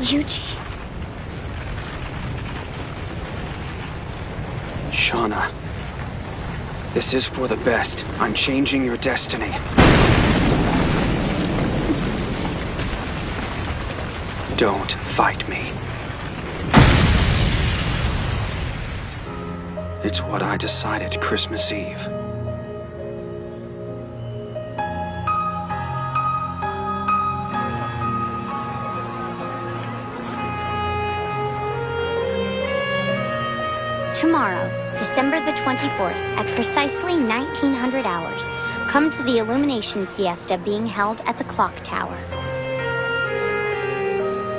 Yuji. Shana. This is for the best. I'm changing your destiny. Don't fight me. It's what I decided Christmas Eve. Tomorrow, December the 24th, at precisely 1900 hours, come to the Illumination Fiesta being held at the Clock Tower.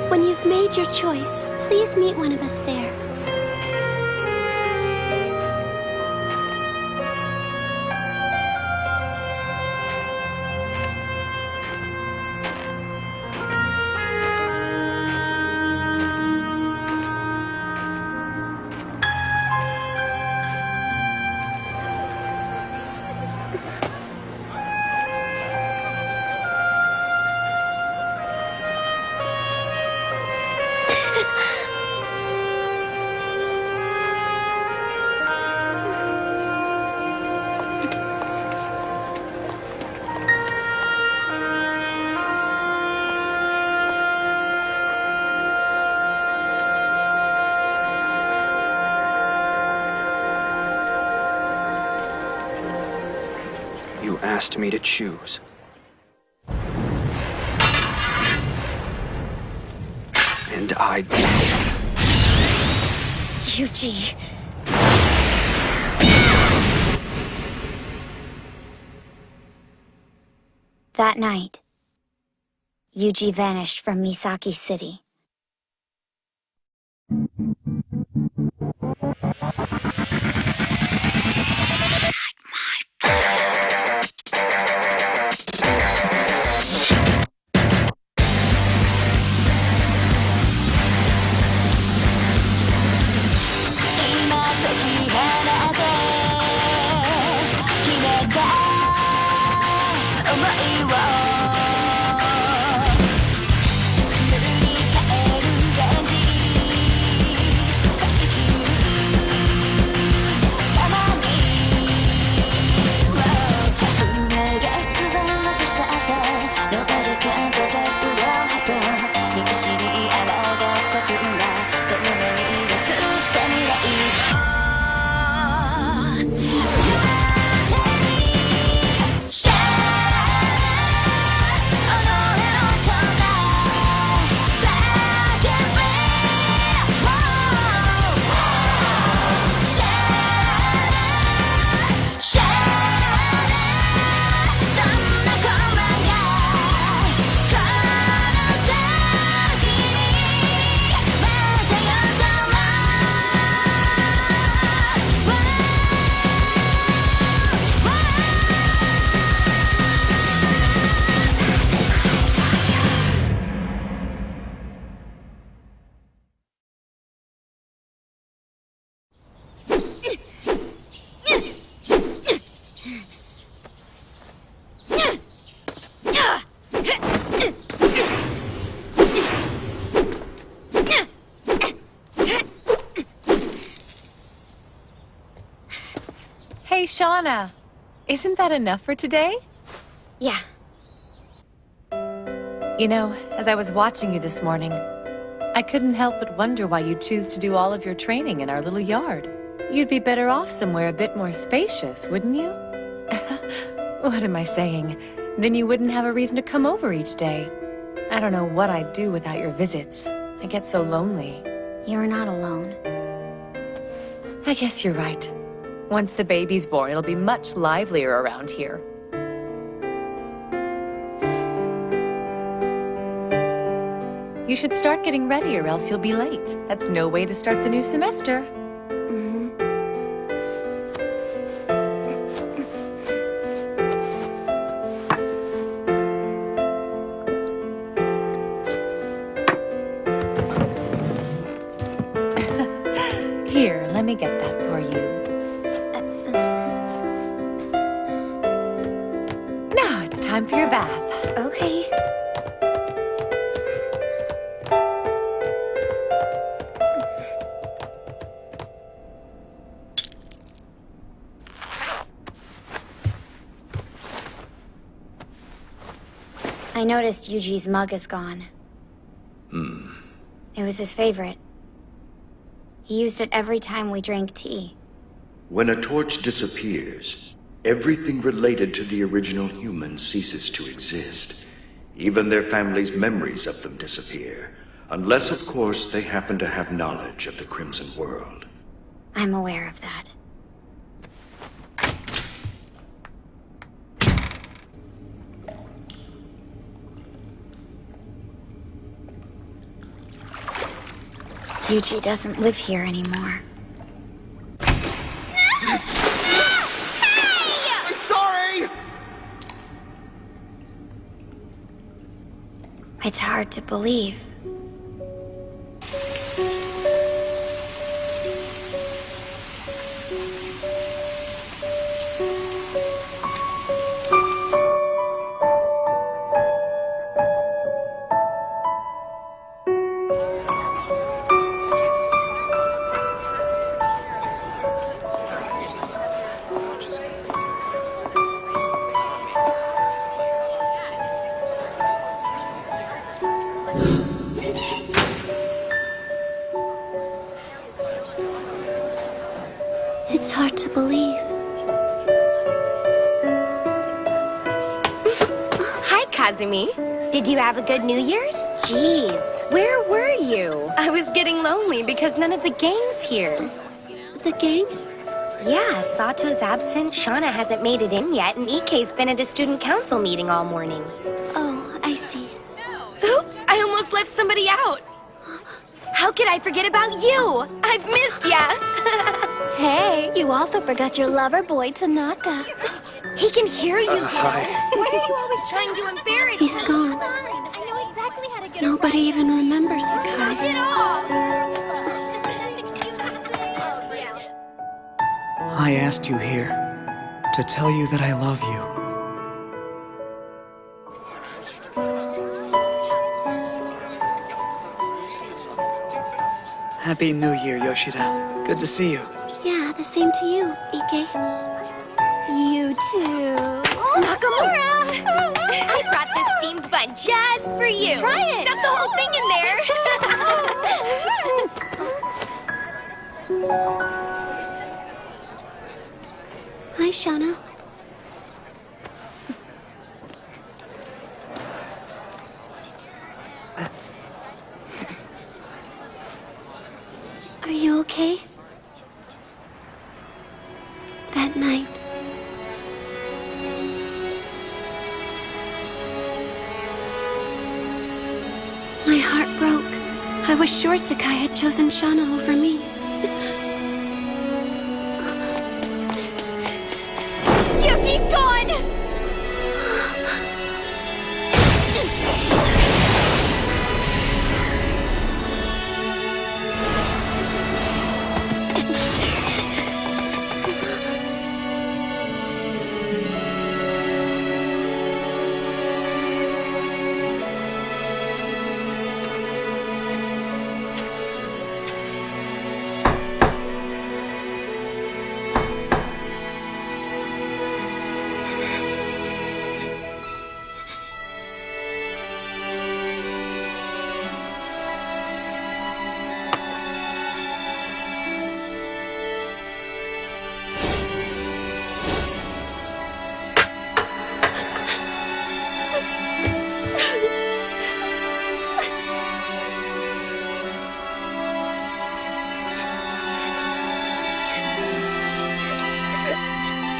When you've made your choice, please meet one of us there. You asked me to choose. And I did. Yuji. That night, Yuji vanished from Misaki City. Hey, Shana. Isn't that enough for today? Yeah. You know, as I was watching you this morning, I couldn't help but wonder why you'd choose to do all of your training in our little yard. You'd be better off somewhere a bit more spacious, wouldn't you? What am I saying? Then you wouldn't have a reason to come over each day. I don't know what I'd do without your visits. I get so lonely. You're not alone. I guess you're right. Once the baby's born, it'll be much livelier around here. You should start getting ready or else you'll be late. That's no way to start the new semester. Here, let me get that for you. Now it's time for your bath. Okay. noticed Yuji's mug is gone. It was his favorite. He used it every time we drank tea. When a torch disappears, everything related to the original humans ceases to exist. Even their families' memories of them disappear. Unless, of course, they happen to have knowledge of the Crimson World. I'm aware of that. Yuji doesn't live here anymore. I'm sorry! It's hard to believe. It's hard to believe. Hi, Kazumi. Did you have a good New Year's? Jeez, where were you? I was getting lonely because none of the gang's here. The gang? Yeah, Sato's absent, Shana hasn't made it in yet, and Ike's been at a student council meeting all morning. Oh, I see. Oops, I almost left somebody out. How could I forget about you? I've missed ya. Hey, you also forgot your lover boy, Tanaka. He can hear you. Hi. Why are you always trying to embarrass He's me? gone. I know exactly how to get Nobody even remembers Sakai. Get off! I asked you here to tell you that I love you. Happy New Year, Yoshida. Good to see you. Yeah, the same to you, Ike. You too. Nakamura! I brought this steamed bun just for you. Try it. Stuff the whole thing in there. Hi, Shana. Are you okay? That night. My heart broke. I was sure Sakai had chosen Shana over me. Yoshi's gone!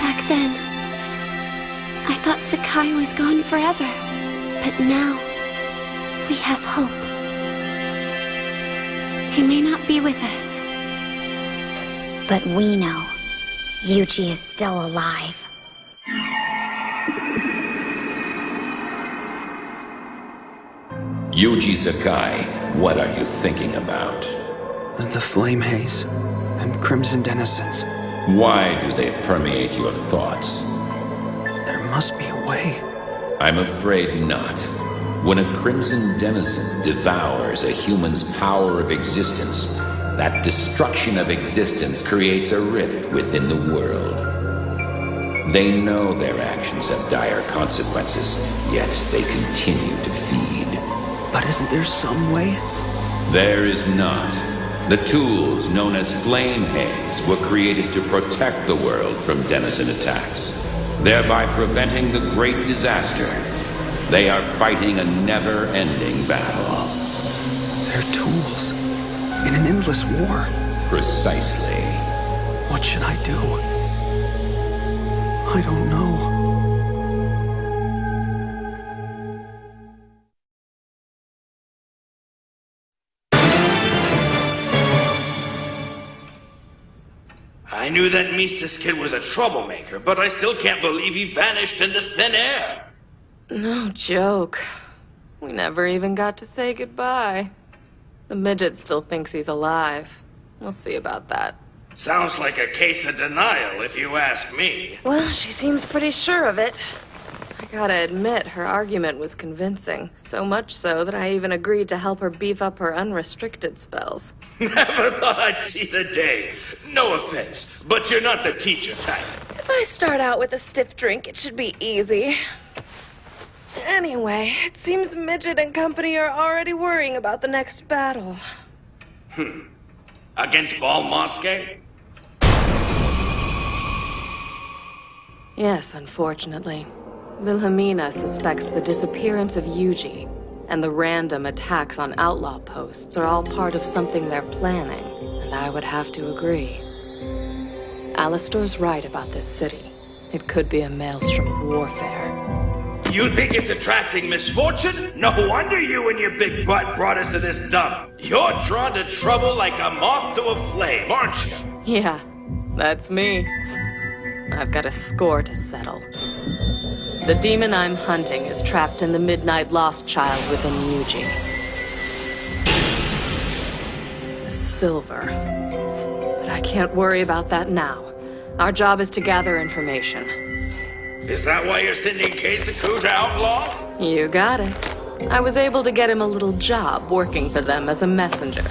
Back then, I thought Sakai was gone forever. But now, we have hope. He may not be with us. But we know Yuji is still alive. Yuji Sakai, what are you thinking about? The flame haze and crimson denizens. Why do they permeate your thoughts? There must be a way. I'm afraid not. When a crimson denizen devours a human's power of existence, that destruction of existence creates a rift within the world. They know their actions have dire consequences, yet they continue to feed. But isn't there some way? There is not. The tools known as flame haze were created to protect the world from denizen attacks, thereby preventing the great disaster. They are fighting a never-ending battle. They're tools. In an endless war. Precisely. What should I do? I don't know. I knew that Mistus kid was a troublemaker, but I still can't believe he vanished into thin air. No joke. We never even got to say goodbye. The midget still thinks he's alive. We'll see about that. Sounds like a case of denial, if you ask me. Well, she seems pretty sure of it. I gotta admit, her argument was convincing. So much so that I even agreed to help her beef up her unrestricted spells. Never thought I'd see the day. No offense, but you're not the teacher type. If I start out with a stiff drink, it should be easy. Anyway, it seems Midget and company are already worrying about the next battle. Against Bal Moske? Yes, unfortunately. Wilhelmina suspects the disappearance of Yuji and the random attacks on outlaw posts are all part of something they're planning, and I would have to agree. Alistor's right about this city. It could be a maelstrom of warfare. You think it's attracting misfortune? No wonder you and your big butt brought us to this dump. You're drawn to trouble like a moth to a flame, aren't you? Yeah, that's me. I've got a score to settle. The demon I'm hunting is trapped in the Midnight Lost Child within Yuji. The silver. But I can't worry about that now. Our job is to gather information. Is that why you're sending Keisaku to Outlaw? You got it. I was able to get him a little job working for them as a messenger.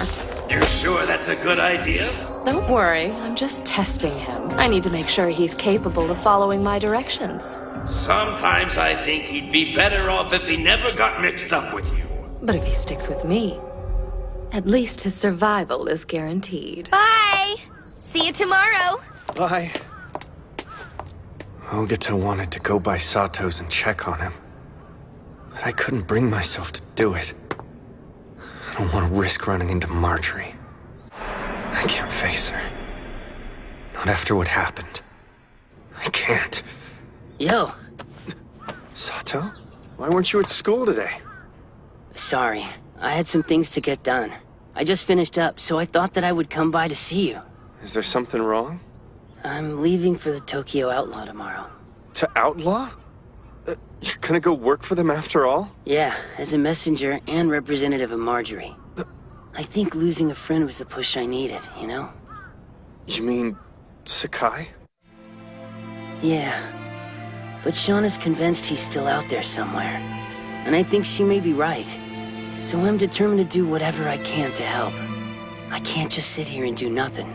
You sure that's a good idea? Don't worry, I'm just testing him. I need to make sure he's capable of following my directions. Sometimes I think he'd be better off if he never got mixed up with you. But if he sticks with me, at least his survival is guaranteed. Bye! See you tomorrow. Bye. Ogata wanted to go by Sato's and check on him. But I couldn't bring myself to do it. I don't want to risk running into Marjorie. I can't face her. Not after what happened. I can't. Yo. Sato? Why weren't you at school today? Sorry, I had some things to get done. I just finished up, so I thought that I would come by to see you. Is there something wrong? I'm leaving for the Tokyo Outlaw tomorrow. To Outlaw? You're gonna go work for them after all? Yeah, as a messenger and representative of Marjorie. I think losing a friend was the push I needed, you know? You mean Sakai? Yeah. But Shana's convinced he's still out there somewhere. And I think she may be right. So I'm determined to do whatever I can to help. I can't just sit here and do nothing.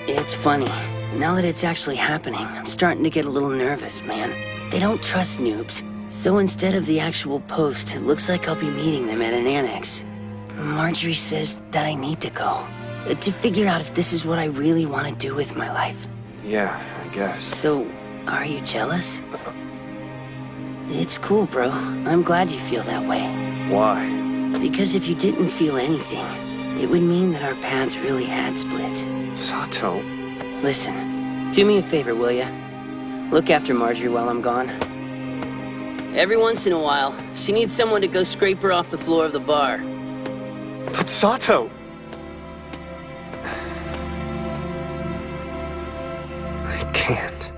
It's funny. Now that it's actually happening, I'm starting to get a little nervous, man. They don't trust noobs. So instead of the actual post, it looks like I'll be meeting them at an annex. Marjorie says that I need to go. To figure out if this is what I really want to do with my life. Yeah, I guess. So, are you jealous? It's cool, bro. I'm glad you feel that way. Why? Because if you didn't feel anything, it would mean that our paths really had split. Sato? Listen, do me a favor, will ya? Look after Marjorie while I'm gone. Every once in a while, she needs someone to go scrape her off the floor of the bar. But Sato! I can't.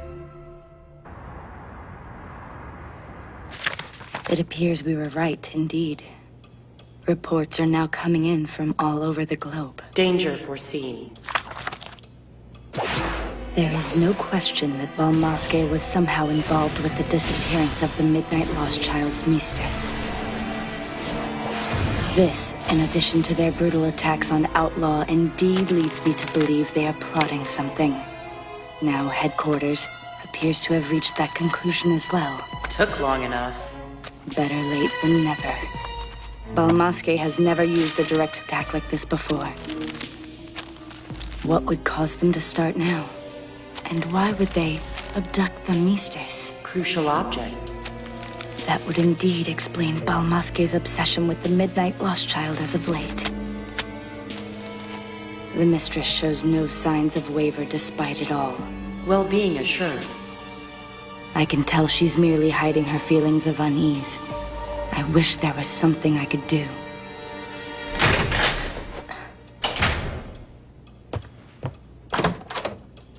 It appears we were right, indeed. Reports are now coming in from all over the globe. Danger foreseen. There is no question that Bal Moske was somehow involved with the disappearance of the Midnight Lost Child's Mistus. This, in addition to their brutal attacks on Outlaw, indeed leads me to believe they are plotting something. Now headquarters, a appears to have reached that conclusion as well. Took long enough. Better late than never. Balmaske has never used a direct attack like this before. What would cause them to start now? And why would they abduct the Mistress? Crucial object. That would indeed explain Balmaske's obsession with the Midnight Lost Child as of late. The Mistress shows no signs of waver despite it all. Well-being assured. I can tell she's merely hiding her feelings of unease. I wish there was something I could do.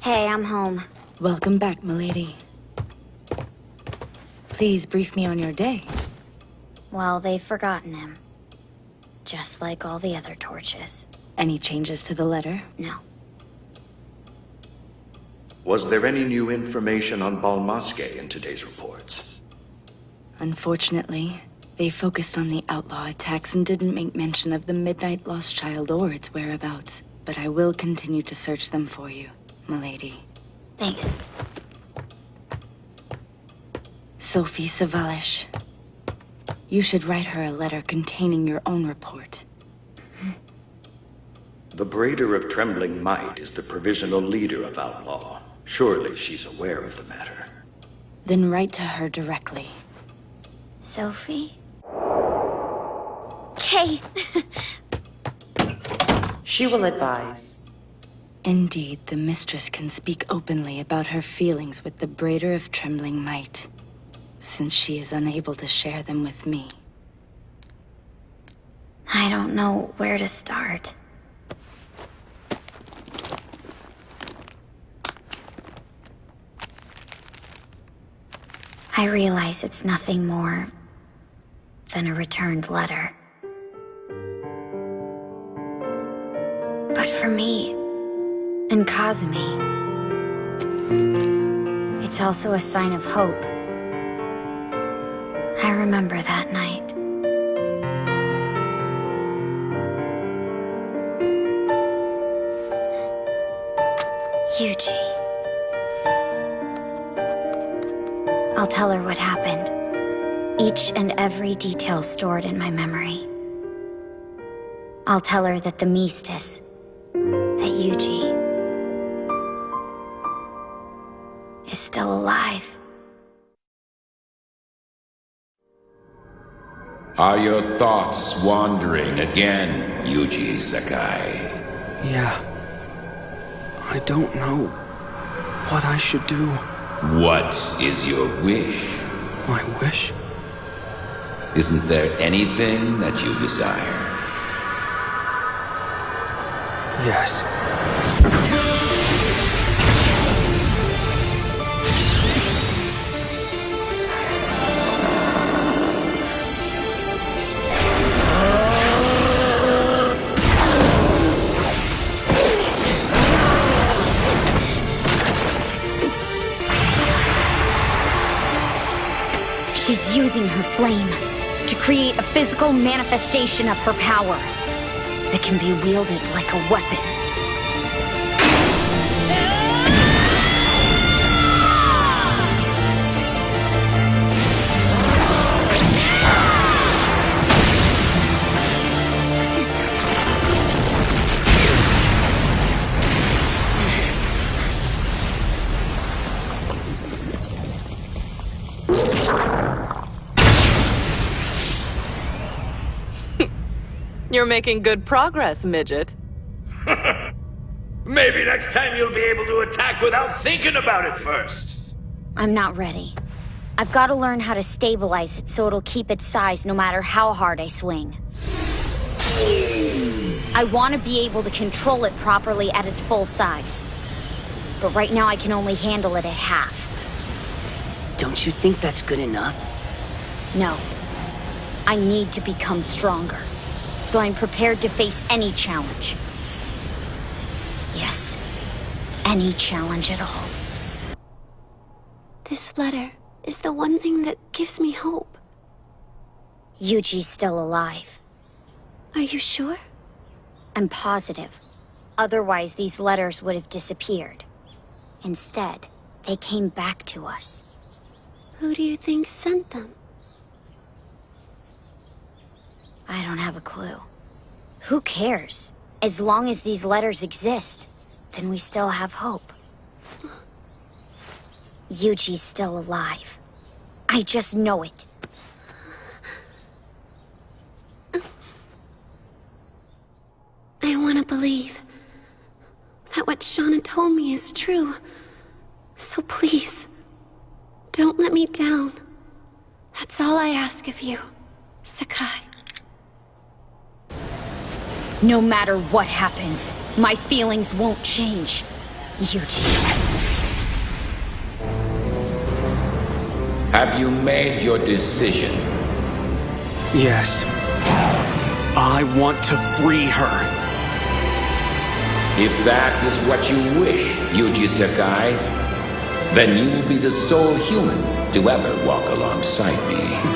Hey, I'm home. Welcome back, milady. Please brief me on your day. Well, they've forgotten him. Just like all the other torches. Any changes to the letter? No. Was there any new information on Balmaske in today's reports? Unfortunately, they focused on the outlaw attacks and didn't make mention of the Midnight Lost Child or its whereabouts. But I will continue to search them for you, milady. Thanks. Sophie Savalish. You should write her a letter containing your own report. The Braider of Trembling Might is the provisional leader of Outlaw. Surely she's aware of the matter. Then write to her directly. Sophie? Kay! She will advise. Indeed, the Mistress can speak openly about her feelings with the Braider of Trembling Might, since she is unable to share them with me. I don't know where to start. I realize it's nothing more than a returned letter. But for me, and Kazumi, it's also a sign of hope. I remember that night. Yuji. I'll tell her what happened. Each and every detail stored in my memory. I'll tell her that the Mistress, that Yuji, is still alive. Are your thoughts wandering again, Yuji Sakai? Yeah. I don't know what I should do. What is your wish? My wish? Isn't there anything that you desire? Yes. She's using her flame to create a physical manifestation of her power that can be wielded like a weapon. You're making good progress, midget. Maybe next time you'll be able to attack without thinking about it first. I'm not ready. I've got to learn how to stabilize it so it'll keep its size no matter how hard I swing. I want to be able to control it properly at its full size. But right now I can only handle it at half. Don't you think that's good enough? No. I need to become stronger. So I'm prepared to face any challenge. Yes, any challenge at all. This letter is the one thing that gives me hope. Yuji's still alive. Are you sure? I'm positive. Otherwise, these letters would have disappeared. Instead, They came back to us. Who do you think sent them? I don't have a clue. Who cares? As long as these letters exist, then we still have hope. Yuji's still alive. I just know it. I want to believe that what Shana told me is true. So please, don't let me down. That's all I ask of you, Sakai. No matter what happens, my feelings won't change. Yuji. Have you made your decision? Yes. I want to free her. If that is what you wish, Yuji Sakai, then you will be the sole human to ever walk alongside me.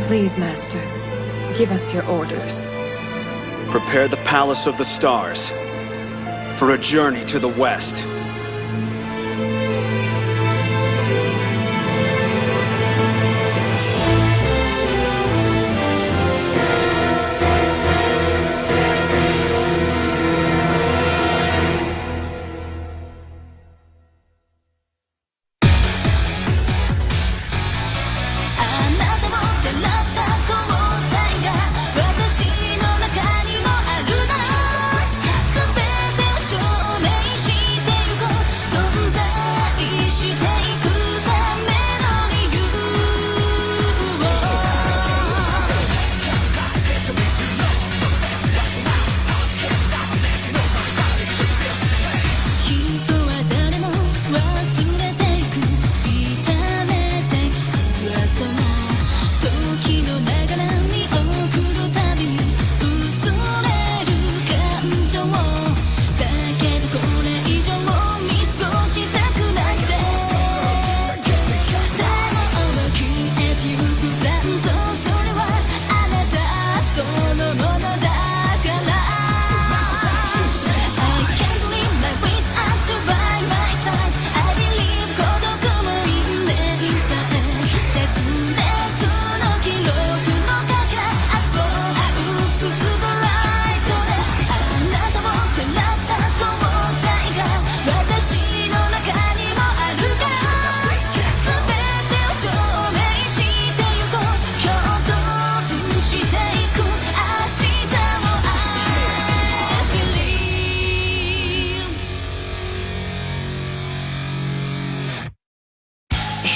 Please, Master. Give us your orders. Prepare the Palace of the Stars for a journey to the west.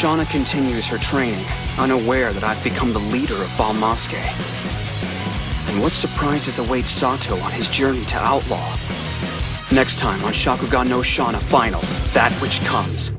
Shana continues her training, unaware that I've become the leader of Balmosque. And what surprises await Sato on his journey to Outlaw? Next time on Shakugan no Shana Final, That Which Comes.